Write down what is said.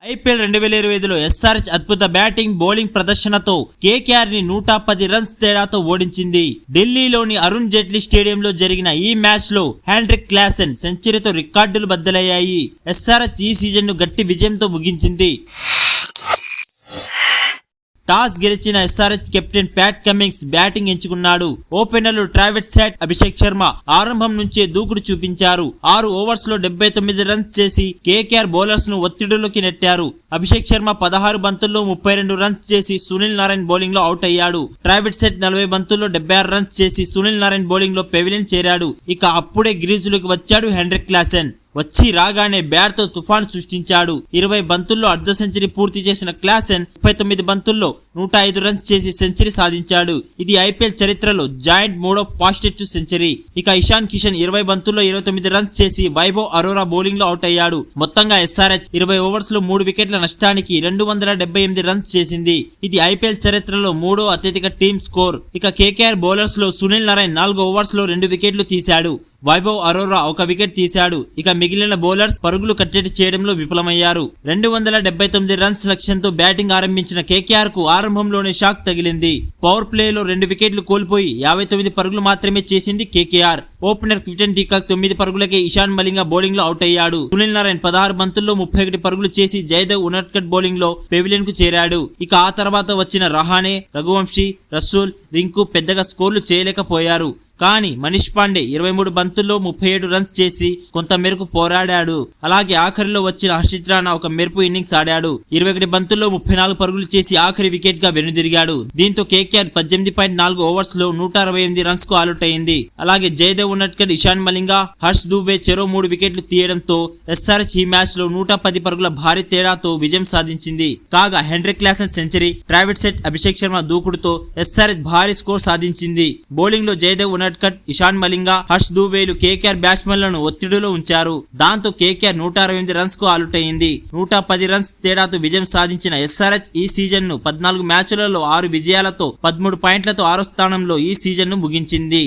IPL 2025లో SRH అద్భుత batting bowling ప్రదర్శనతో KKR ని 110 రన్స్ తేడాతో ఓడించింది. ఢిల్లీలోని అరుణ్ జైట్లీ స్టేడియంలో జరిగిన ఈ మ్యాచ్ లో హెన్రిక్ క్లాసెన్ సెంచరీతో రికార్డులు బద్దలయ్యాయి. ఎస్ఆర్హెచ్ ఈ సీజన్ ను గట్టి విజయంతో ముగించింది. టాస్ గెలిచిన SRH captain Pat Cummins batting ఎంచుకున్నాడు. ఓపెనర్లు ట్రావిస్ హెడ్, అభిషేక్ శర్మ ఆరంభం నుంచే దూకుడు చూపించారు. 6 ఓవర్స్ లో 79 రన్స్ చేసి కేకేఆర్ బౌలర్స్ ను ఒత్తిడిలోకి నెట్టారు. అభిషేక్ శర్మ 16 బంతుల్లో 32 రన్స్ చేసి సునీల్ నారాయణ్ బౌలింగ్ లో అవుట్ అయ్యాడు. ట్రావిస్ హెడ్ 40 బంతుల్లో 76 రన్స్ చేసి సునీల్ నారాయణ్ బౌలింగ్ లో పెవిలియన్ చేరాడు. ఇక అప్పుడే గ్రీజులోకి వచ్చాడు హెన్రిక్ క్లాసెన్. వచ్చి రాగానే బ్యాట్ తో తుఫాన్ సృష్టించాడు. 20 బంతుల్లో అర్ధ సెంచరీ పూర్తి చేసిన క్లాసెన్ 39 బంతుల్లో 105 రన్స్ చేసి సెంచరీ సాధించాడు. ఇది ఐపీఎల్ చరిత్రలో జాయింట్ 3వ ఫాస్టెస్ట్ సెంచరీ. ఇక ఇషాన్ కిషన్ 20 బంతుల్లో 29 రన్స్ చేసి వైభవ్ అరోరా బౌలింగ్ లో అవుట్ అయ్యాడు. మొత్తంగా ఎస్ఆర్హెచ్ 20 ఓవర్స్ లో 3 వికెట్ల నష్టానికి 278 రన్స్ చేసింది. ఇది ఐపీఎల్ చరిత్రలో 3వ అత్యధిక టీమ్ స్కోర్. ఇక కేకేఆర్ బౌలర్స్ లో సునీల్ నారాయణ్ 4 ఓవర్స్ లో 2 వికెట్లు తీశాడు. వైభవ్ అరోరా 1 వికెట్ తీశాడు. ఇక మిగిలిన బౌలర్స్ పరుగులు కట్టడి చేయడంలో విఫలమయ్యారు. 279 రన్స్ లక్ష్యంతో బ్యాటింగ్ ఆరంభించిన కేకేఆర్ కు ఆరంభంలోనే షాక్ తగిలింది. పవర్ ప్లేలో 2 వికెట్లు కోల్పోయి 59 పరుగులు మాత్రమే చేసింది కేకేఆర్. ఓపెనర్ క్వింటన్ డీకాక్ 9 పరుగులకే ఇషాన్ మలింగ బౌలింగ్ లో అవుట్ అయ్యాడు. సునీల్ నారాయణ్ 16 బంతుల్లో 31 పరుగులు చేసి జయదేవ్ ఉనడ్కట్ బౌలింగ్ లో పెవిలియన్ కు చేరాడు. ఇక ఆ తర్వాత వచ్చిన రహానే, రఘువంశీ, రసూల్, రింకు పెద్దగా స్కోర్లు చేయలేకపోయారు. కానీ మనీష్ పాండే 23 బంతుల్లో 37 రన్స్ చేసి కొంత మేరకు పోరాడాడు. అలాగే ఆఖరిలో వచ్చిన హర్షిత్ రాణా ఒక మెరుపు ఇన్నింగ్స్ ఆడాడు. 21 బంతుల్లో 34 పరుగులు చేసి ఆఖరి వికెట్ గా వెనుదిరిగాడు. దీంతో కేకేఆర్ 18.4 ఓవర్స్ లో 168 రన్స్ కు ఆల్అౌట్ అయింది. అలాగే జయదేవ్ ఉనడ్కట్, ఇషాన్ మలింగ, హర్ష్ దూబే చెరో 3 వికెట్లు తీయడంతో ఎస్ఆర్హెచ్ ఈ మ్యాచ్ లో 110 పరుగుల భారీ తేడాతో విజయం సాధించింది. కాగా Heinrich Klaasen century, Travis Head, Abhishek Sharma దూకుడుతో ఎస్ఆర్హెచ్ భారీ స్కోర్ సాధించింది. బౌలింగ్ లో జయదేవ్ ఉనడ్కట్, ఇషాన్ మలింగ, హర్ష్ దూబేలు కేకేఆర్ బ్యాట్స్మెన్లను ఒత్తిడిలో ఉంచారు. దాంతో కేకేఆర్ 168 రన్స్ కు ఆల్అౌట్ అయింది. 110 రన్స్ తేడాతో విజయం సాధించిన ఎస్ఆర్హెచ్ ఈ సీజన్ ను 14 మ్యాచ్లలో 6 విజయాలతో 13 పాయింట్లతో 6వ స్థానంలో ఈ సీజన్ ను ముగించింది.